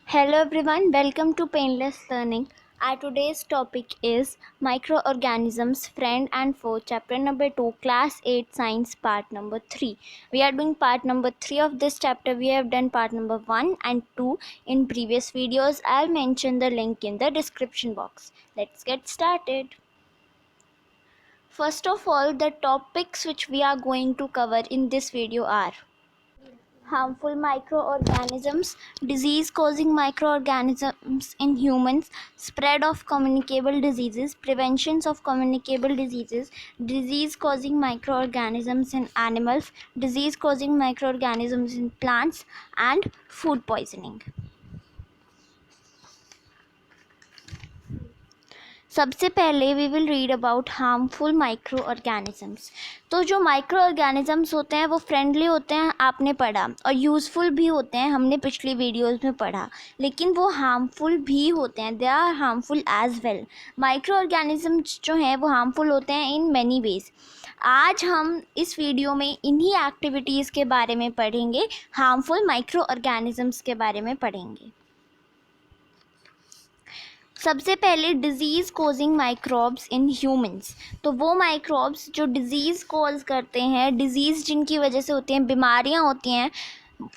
Hello everyone, welcome to Painless Learning. Our today's topic is Microorganisms, Friend and Foe, chapter number 2, class 8 science, part number 3. We are doing part number 3 of this chapter. We have done part number 1 and 2 in previous videos. I'll mention the link in the description box. Let's get started. First of all, the topics which we are going to cover in this video are harmful microorganisms, disease causing microorganisms in humans, spread of communicable diseases, preventions of communicable diseases, disease causing microorganisms in animals, disease causing microorganisms in plants, and food poisoning. सबसे पहले we will read about harmful microorganisms. तो जो micro organisms होते हैं वो friendly होते हैं, आपने पढ़ा, और यूज़फुल भी होते हैं, हमने पिछली वीडियोस में पढ़ा, लेकिन वो हार्मफुल भी होते हैं. They are harmful as well. Microorganisms जो हैं वो हार्मफुल होते हैं इन मैनी वेज. आज हम इस वीडियो में इन्हीं एक्टिविटीज़ के बारे में पढ़ेंगे, हार्मफुल माइक्रो ऑर्गेनिजम्स के बारे में पढ़ेंगे. सबसे पहले disease causing microbes in humans. तो वो माइक्रोब्स जो डिज़ीज़ कॉज करते हैं, डिज़ीज़ जिनकी वजह से होती हैं, बीमारियां होती हैं,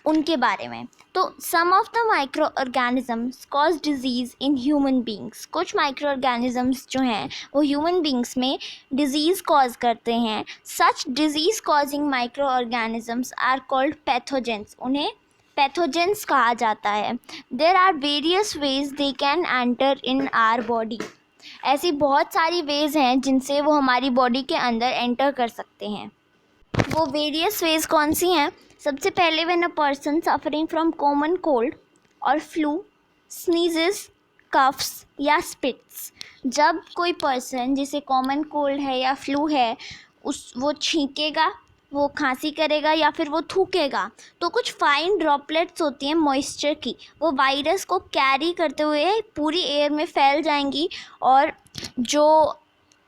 उनके बारे में. तो some of the microorganisms cause disease in human beings. कुछ माइक्रो ऑर्गेनिजम्स जो हैं वो ह्यूमन बींग्स में डिजीज़ कॉज करते हैं. Such disease causing microorganisms are called pathogens. उन्हें पैथोजेंस कहा जाता है. There are various ways they can enter in our body. ऐसी बहुत सारी वेज हैं जिनसे वो हमारी बॉडी के अंदर एंटर कर सकते हैं. वो वेरियस वेज कौन सी हैं? सबसे पहले when a person suffering from common cold और फ्लू स्नीजेस, कफ्स या स्पिट्स. जब कोई पर्सन जिसे कॉमन कोल्ड है या फ्लू है वो छींकेगा, वो खांसी करेगा या फिर वो थूकेगा, तो कुछ फाइन ड्रॉपलेट्स होती हैं मॉइस्चर की, वो वायरस को कैरी करते हुए पूरी एयर में फैल जाएंगी और जो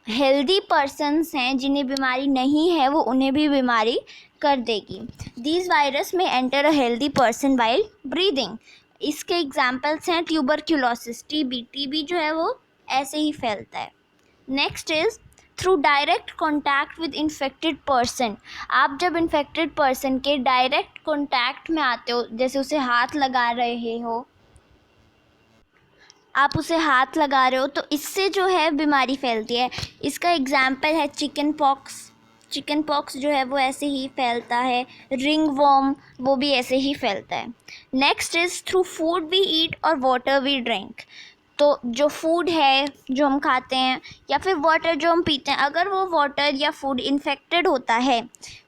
हेल्दी पर्सन्स हैं जिन्हें बीमारी नहीं है वो उन्हें भी बीमारी कर देगी. दीज वायरस में enter a healthy person while breathing. इसके एग्जाम्पल्स हैं ट्यूबरक्यूलोसिस, टीबी जो है वो ऐसे ही फैलता है. Next is through direct contact with infected person. आप जब इन्फेक्टेड पर्सन के डायरेक्ट कॉन्टैक्ट में आते हो, जैसे उसे हाथ लगा रहे हो, आप उसे हाथ लगा रहे हो, तो इससे जो है बीमारी फैलती है. इसका एग्जाम्पल है चिकन पॉक्स. चिकन पॉक्स जो है वो ऐसे ही फैलता है. रिंग वॉर्म वो भी ऐसे ही फैलता है. Next is through food we eat और वाटर वी ड्रिंक. तो जो फूड है जो हम खाते हैं या फिर वाटर जो हम पीते हैं, अगर वो वाटर या फूड इन्फेक्टेड होता है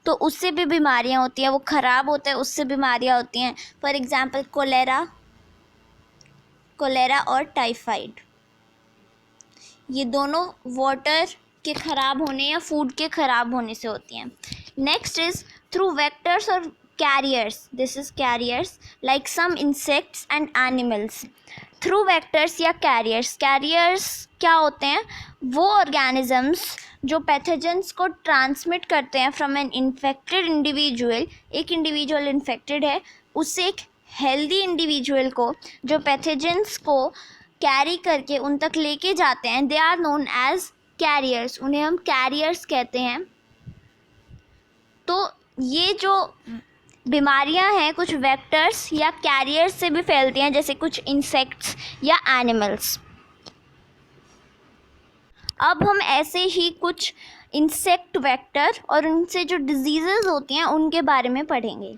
तो उससे भी बीमारियां होती हैं. वो ख़राब होता है, उससे बीमारियां होती हैं. फॉर एग्ज़ाम्पल कोलेरा और टाइफाइड, ये दोनों वाटर के ख़राब होने या फूड के ख़राब होने से होती हैं. नेक्स्ट इज़ थ्रू वेक्टर्स और carriers. This is carriers like some insects and animals. Through vectors या कैरियर्स. कैरियर्स क्या होते हैं? वो ऑर्गेनिजम्स जो पैथोजेंस को ट्रांसमिट करते हैं फ्रॉम एन इन्फेक्टेड इंडिविजुअल. एक इंडिविजुअल इन्फेक्टेड है, उससे एक हेल्दी इंडिविजुअल को जो पैथोजेंस को कैरी करके उन तक लेके जाते हैं, they are known as carriers. उन्हें हम कैरियर्स कहते हैं. तो ये जो बीमारियां हैं कुछ वेक्टर्स या कैरियर्स से भी फैलती हैं, जैसे कुछ इंसेक्ट्स या एनिमल्स. अब हम ऐसे ही कुछ इंसेक्ट वेक्टर और उनसे जो डिजीज़ेस होती हैं उनके बारे में पढ़ेंगे.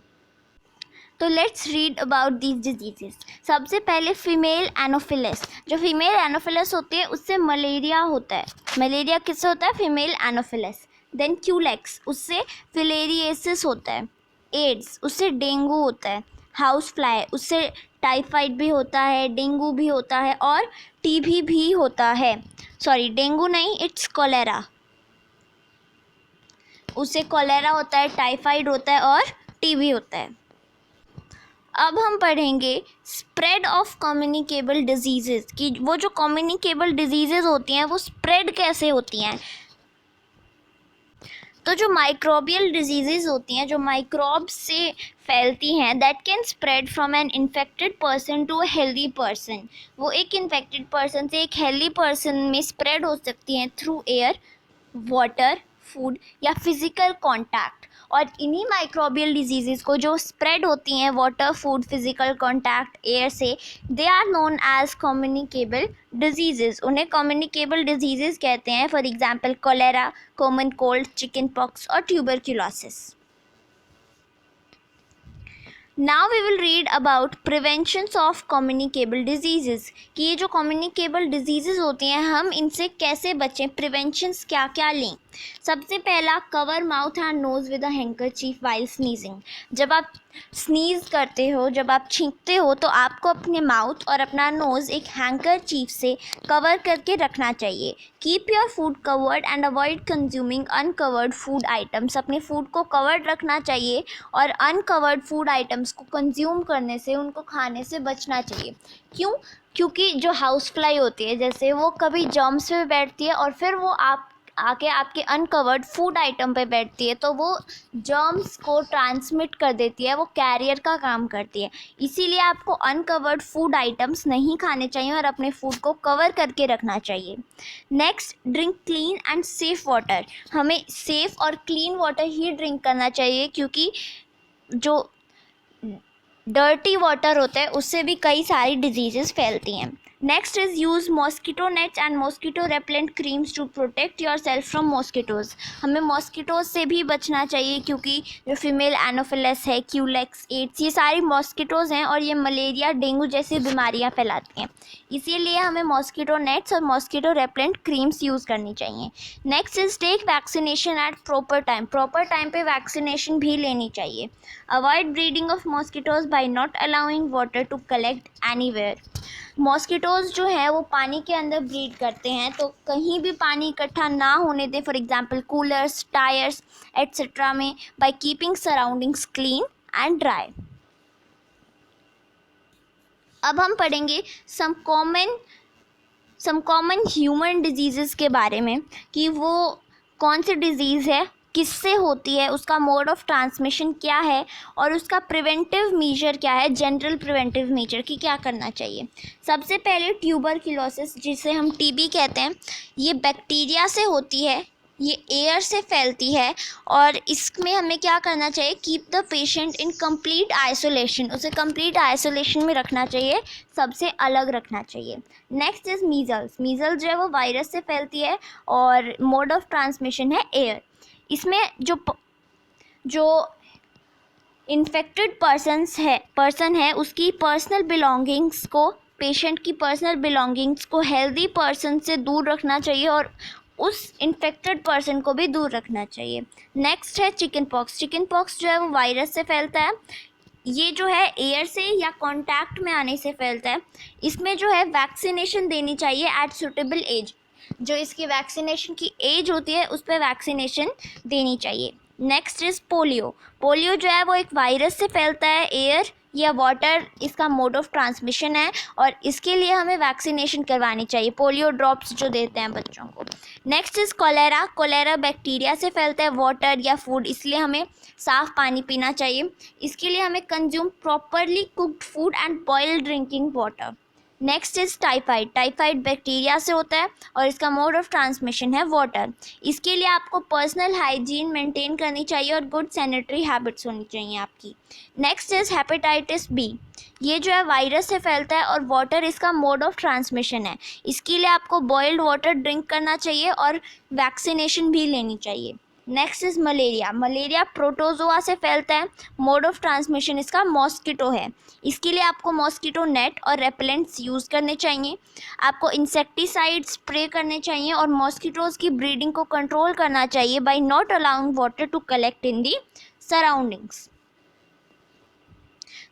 तो let's read about these diseases. सबसे पहले फीमेल एनोफिलस. जो फीमेल एनोफिलस होती है उससे मलेरिया होता है. मलेरिया किससे होता है? Female Anopheles. देन क्यूलेक्स, उससे फिलेरिएसिस होता है. एड्स, उससे डेंगू होता है. हाउस फ्लाई, उससे टाइफाइड भी होता है, डेंगू भी होता है और टीबी भी होता है. सॉरी, डेंगू नहीं, इट्स कोलेरा. उससे कोलेरा होता है, टाइफाइड होता है और टीबी होता है. अब हम पढ़ेंगे स्प्रेड ऑफ कम्युनिकेबल डिजीज़ेस कि वो जो कम्युनिकेबल डिजीज़ेस होती हैं वो स्प्रेड कैसे होती हैं. तो जो माइक्रोबियल डिजीज़ेज़ होती हैं, जो माइक्रोब्स से फैलती हैं, that can spread from an infected person to a healthy person, वो एक इन्फेक्टेड पर्सन से एक हेल्दी पर्सन में स्प्रेड हो सकती हैं थ्रू एयर, वाटर, फूड या फिज़िकल कॉन्टैक्ट। और इन्हीं माइक्रोबियल डिजीज़ेज़ को जो स्प्रेड होती हैं water, food, physical contact, air से, they are known as communicable diseases. उन्हें कम्युनिकेबल डिजीज़ेज़ कहते हैं। For example cholera, common cold, chickenpox और tuberculosis. Now we will read about preventions of communicable diseases, कि ये जो communicable diseases होती हैं हम इनसे कैसे बचें, preventions क्या क्या लें। सबसे पहला, cover mouth and nose with a handkerchief while sneezing। जब आप स्नीज़ करते हो, जब आप छींकते हो, तो आपको अपने माउथ और अपना नोज़ एक हैंकरचीफ से कवर करके रखना चाहिए। Keep your food covered and avoid consuming uncovered food items. अपने फूड को कवर्ड रखना चाहिए और अनकवर्ड फूड आइटम्स को कंज्यूम करने से, उनको खाने से बचना चाहिए। क्यों? क्योंकि जो हाउस फ्लाई होती है, जैसे वो कभी जर्म्स पे बैठती है और फिर वो आके आपके अनकवर्ड फूड आइटम पे बैठती है, तो वो जर्म्स को ट्रांसमिट कर देती है, वो कैरियर का काम करती है। इसीलिए आपको अनकवर्ड फूड आइटम्स नहीं खाने चाहिए और अपने फूड को कवर करके रखना चाहिए। Next, drink clean and safe water. हमें सेफ़ और क्लीन वाटर ही ड्रिंक करना चाहिए, क्योंकि जो डर्टी वाटर होता है उससे भी कई सारी डिजीज़ेस फैलती हैं। Next is use mosquito nets and mosquito repellent creams to protect yourself from mosquitoes. हमें मॉस्किटोज़ से भी बचना चाहिए, क्योंकि जो फीमेल एनोफिलस है, क्यूलेक्स, एड्स, ये सारी मॉस्किटोज़ हैं और ये मलेरिया, डेंगू जैसी बीमारियां फैलाती हैं। इसीलिए हमें मॉस्किटो नेट्स और मॉस्किटो रेपेलेंट क्रीम्स यूज़ करनी चाहिए। Next is take vaccination at proper time. Proper time पे वैक्सीनेशन भी लेनी चाहिए। Avoid breeding of mosquitoes by not allowing water to collect anywhere. Mosquitoes जो है वो पानी के अंदर ब्रीड करते हैं, तो कहीं भी पानी इकट्ठा ना होने दें, for example coolers, tyres etcetera में, by keeping surroundings clean and dry. अब हम पढ़ेंगे सम कॉमन ह्यूमन डिजीज़ेस के बारे में, कि वो कौन सी डिज़ीज़ है, किससे होती है, उसका मोड ऑफ ट्रांसमिशन क्या है और उसका प्रिवेंटिव मेजर क्या है, जनरल प्रिवेंटिव मेजर कि क्या करना चाहिए। सबसे पहले ट्यूबरक्यूलोसिस, जिसे हम टीबी कहते हैं, ये बैक्टीरिया से होती है, ये एयर से फैलती है और इसमें हमें क्या करना चाहिए, keep the patient in complete isolation. उसे कंप्लीट आइसोलेशन में रखना चाहिए, सबसे अलग रखना चाहिए। Next is measles. मीज़ल्स जो है वो वायरस से फैलती है और मोड ऑफ ट्रांसमिशन है एयर। इसमें जो इन्फेक्टेड पर्सन है उसकी पर्सनल बिलोंगिंग्स को, पेशेंट की पर्सनल बिलोंगिंग्स को हेल्दी पर्सन से दूर रखना चाहिए और उस इन्फेक्टेड पर्सन को भी दूर रखना चाहिए। नेक्स्ट है चिकन पॉक्स। चिकन पॉक्स जो है वो वायरस से फैलता है, ये जो है एयर से या कांटेक्ट में आने से फैलता है। इसमें जो है वैक्सीनेशन देनी चाहिए एट सुटेबल एज। जो इसकी वैक्सीनेशन की एज होती है उस पर वैक्सीनेशन देनी चाहिए। Next is polio. पोलियो जो है वो एक वायरस से फैलता है, एयर या वाटर इसका मोड ऑफ ट्रांसमिशन है और इसके लिए हमें वैक्सीनेशन करवानी चाहिए, पोलियो ड्रॉप्स जो देते हैं बच्चों को। Next is cholera. Cholera bacteria से फैलता है, वाटर या फूड, इसलिए हमें साफ़ पानी पीना चाहिए। इसके लिए हमें consume properly cooked food and boiled drinking water. Next is typhoid. Typhoid bacteria से होता है और इसका मोड ऑफ ट्रांसमिशन है वाटर। इसके लिए आपको पर्सनल हाइजीन मेंटेन करनी चाहिए और गुड सैनिटरी हैबिट्स होनी चाहिए आपकी। Next is hepatitis B. ये जो है वायरस से फैलता है और वाटर इसका मोड ऑफ ट्रांसमिशन है। इसके लिए आपको बॉइल्ड वाटर ड्रिंक करना चाहिए और वैक्सीनेशन भी लेनी चाहिए। Next is malaria. Malaria protozoa से फैलता है, मोड ऑफ ट्रांसमिशन इसका मॉस्किटो है। इसके लिए आपको मॉस्किटो नेट और रेपेलेंट्स यूज़ करने चाहिए। आपको इंसेक्टिसाइड स्प्रे करने चाहिए और मॉस्किटोज़ की ब्रीडिंग को कंट्रोल करना चाहिए by not allowing water to collect in the surroundings.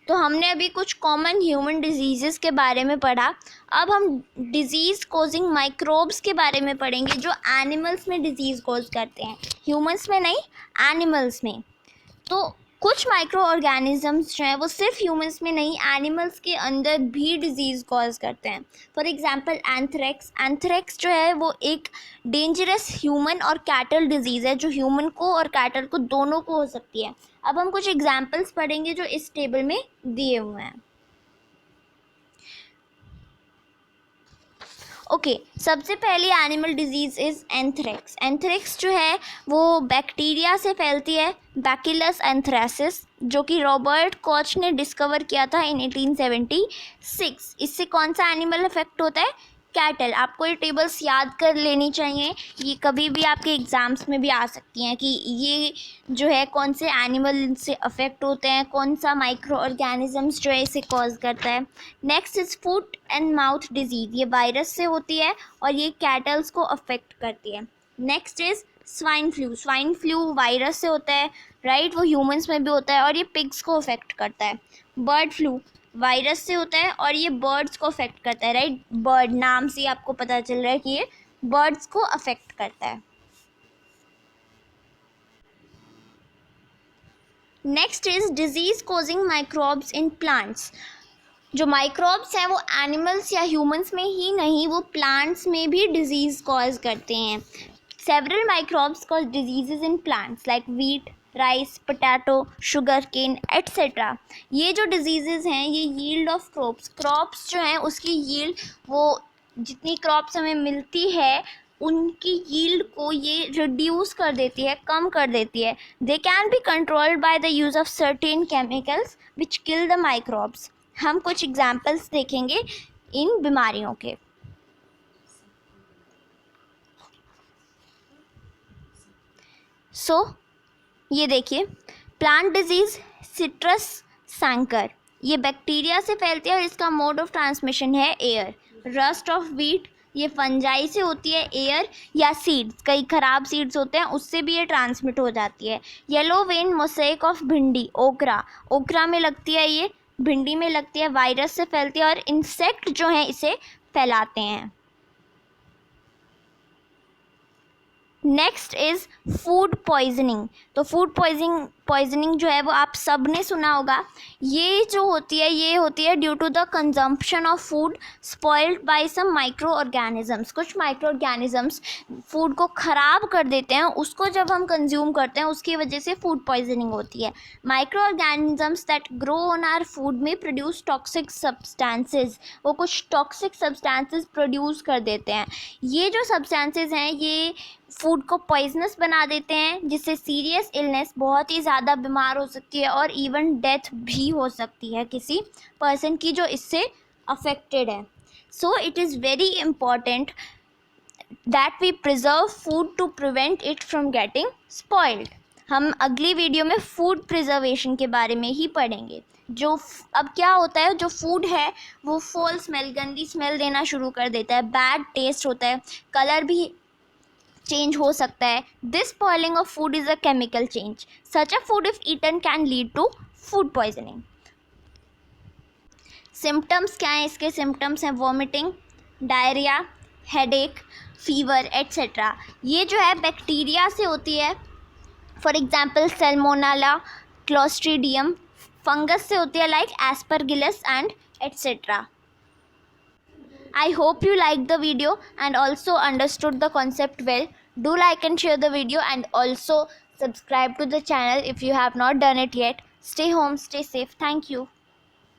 तो हमने अभी कुछ कॉमन ह्यूमन डिजीज़ेस के बारे में पढ़ा। अब हम डिजीज़ कोजिंग माइक्रोब्स के बारे में पढ़ेंगे जो एनिमल्स में डिजीज़ कोज करते हैं, ह्यूमंस में नहीं, एनिमल्स में। तो कुछ माइक्रो ऑर्गेनिजम्स जो हैं वो सिर्फ ह्यूमंस में नहीं, एनिमल्स के अंदर भी डिजीज़ कॉज करते हैं. फॉर एग्जांपल एंथ्रेक्स जो है वो एक डेंजरस ह्यूमन और कैटल डिजीज़ है जो ह्यूमन को और कैटल को दोनों को हो सकती है. अब हम कुछ एग्जांपल्स पढ़ेंगे जो इस टेबल में दिए हुए हैं. ओके, सबसे पहली animal disease is anthrax. Anthrax जो है वो बैक्टीरिया से फैलती है, बैसिलस एंथ्रेसिस, जो कि रॉबर्ट कॉच ने डिस्कवर किया था इन 1876. इससे कौन सा एनिमल अफेक्ट होता है? कैटल. आपको ये टेबल्स याद कर लेनी चाहिए, ये कभी भी आपके एग्ज़ाम्स में भी आ सकती हैं कि ये जो है कौन से एनिमल से अफेक्ट होते हैं, कौन सा माइक्रो ऑर्गेनिजम्स जो है इसे कॉज करता है. Next is foot and mouth disease. ये वायरस से होती है और ये कैटल्स को अफेक्ट करती है. Next is swine flu virus से होता है, राइट, वो ह्यूमंस में भी होता है और ये पिग्स को अफेक्ट करता है. बर्ड फ्लू वायरस से होता है और ये बर्ड्स को अफेक्ट करता है, राइट. बर्ड नाम से आपको पता चल रहा है कि ये बर्ड्स को अफेक्ट करता है. Next is disease causing microbes in plants. जो माइक्रोब्स हैं वो एनिमल्स या ह्यूमंस में ही नहीं, वो प्लांट्स में भी डिजीज कॉज करते हैं. Several microbes cause diseases in plants like wheat, rice, potato, sugarcane etcetera. ये जो डिजीज़ेज़ हैं ये यील्ड ऑफ क्रॉप्स जो हैं उसकी यील्ड, वो जितनी क्रॉप्स हमें मिलती है उनकी यील्ड को ये रिड्यूस कर देती है, कम कर देती है. They can be controlled by the use of certain chemicals which kill the microbes. हम कुछ एग्जांपल्स देखेंगे इन बीमारियों के. ये देखिए, प्लांट डिजीज़ सिट्रस सैंकर, ये बैक्टीरिया से फैलती है और इसका मोड ऑफ ट्रांसमिशन है एयर. रस्ट ऑफ व्हीट, ये फंजाई से होती है, एयर या सीड्स, कई ख़राब सीड्स होते हैं उससे भी ये ट्रांसमिट हो जाती है. येलो वेन मोसेक ऑफ भिंडी, ओकरा में लगती है, ये भिंडी में लगती है, वायरस से फैलती है और इंसेक्ट जो हैं इसे फैलाते हैं. Next is food poisoning. तो फूड पॉइजनिंग जो है वो आप सब ने सुना होगा. ये जो होती है ये होती है due to the consumption of food spoiled by some microorganisms. कुछ माइक्रो ऑर्गेनिजम्स फूड को ख़राब कर देते हैं, उसको जब हम कंज्यूम करते हैं उसकी वजह से फूड पॉइजनिंग होती है. Microorganisms that grow on our food में प्रोड्यूस टॉक्सिक सब्सटेंसेस. वो कुछ टॉक्सिक सब्सटेंसेस प्रोड्यूस कर देते हैं. ये जो सब्सटेंसेस हैं ये फूड को पॉइजनस बना देते हैं, जिससे सीरियस इलनेस, बहुत ही ज़्यादा बीमार हो सकती है और इवन डेथ भी हो सकती है किसी पर्सन की जो इससे अफेक्टेड है. So it is very important that we preserve food to prevent it from getting spoiled. हम अगली वीडियो में फूड प्रिजर्वेशन के बारे में ही पढ़ेंगे. अब क्या होता है, जो फूड है वो फॉल स्मेल, गंदी स्मेल देना शुरू कर देता है, बैड टेस्ट होता है, कलर भी चेंज हो सकता है. This spoiling of food is a chemical change. Such a food if eaten can lead to food poisoning. Symptoms क्या हैं इसके? सिम्टम्स हैं vomiting, diarrhoea, headache, fever etcetera. ये जो है बैक्टीरिया से होती है, for example Salmonella, Clostridium. Fungus से होती है like Aspergillus and etcetera. I hope you liked the video and also understood the concept well. Do like and share the video and also subscribe to the channel if you have not done it yet. Stay home, stay safe. Thank you.